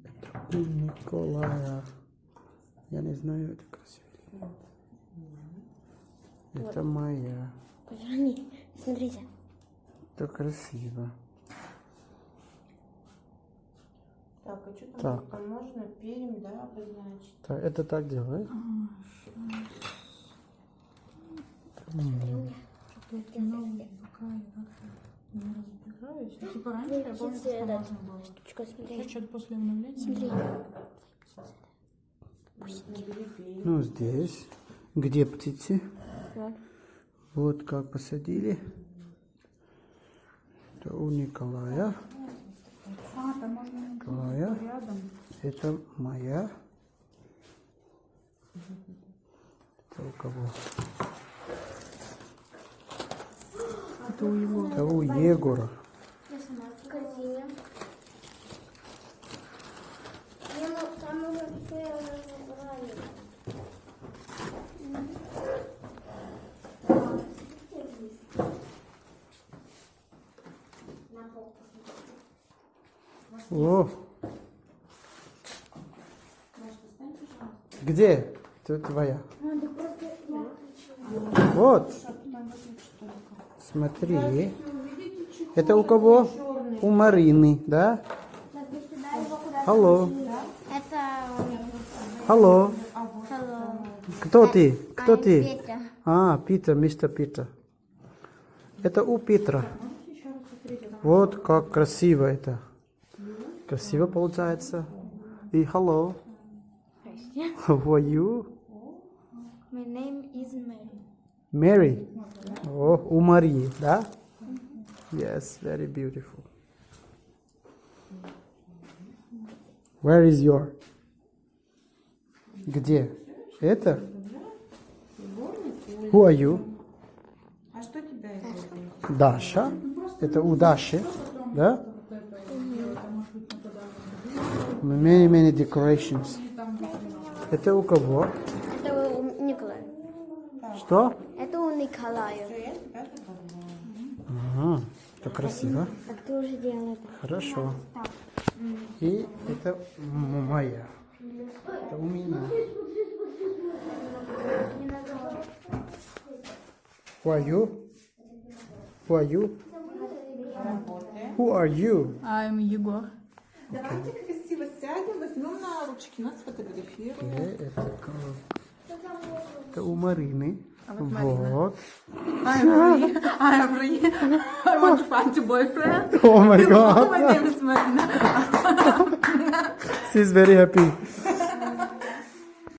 Это у Николая. Я не знаю, это красиво. Это моя. Поверни, смотрите. Это красиво. Так, а что там? Так. Там можно Пермь, да, обозначить? Так, это так делай. Не разбираюсь. Типа раньше я помню, что можно было. Штучка, смотри. Сейчас что-то после обновления. Смотри. Набери Пермь. Ну, здесь. Где птицы? Вот. Вот как посадили. Это у Николая. А, там можно Николая. рядом. Это моя. Это у кого? Это у его. Это у Егора. Я сама в корзине. Там уже разобрали. На пол. О, Может, достань, пожалуйста? где? Это твоя. Надо просто я хочу. Вот. Смотри. Это у кого? У Марины, да? Так, вы сюда его куда-то Алло. положили. Это... Алло. Hello. Кто ты? Кто I'm ты? Петя. А, Питер, мистер Питер. Это у Питера. Вот как красиво это. Красиво получается. И hello. How are you? My name is Mary. Mary. О, у Марии, да? Yes, very beautiful. Where is your? Где? Это? Who are you? А что тебя это? Даша. Это у Даши, да? Many decorations. Это у кого? Это у Николая. Что? Это у Николая. Ага, это красиво. Так ты уже делал это. Хорошо. И это моя. Это у меня. Who are you? Who are you? Who are you? I'm Егор. Давайте красиво сядем, возьмем на ручки, нас сфотографируем. Это у Марины. Вот. I'm free. I'm free. I want to find a boyfriend. Oh my My god. name is Marina. She's very happy.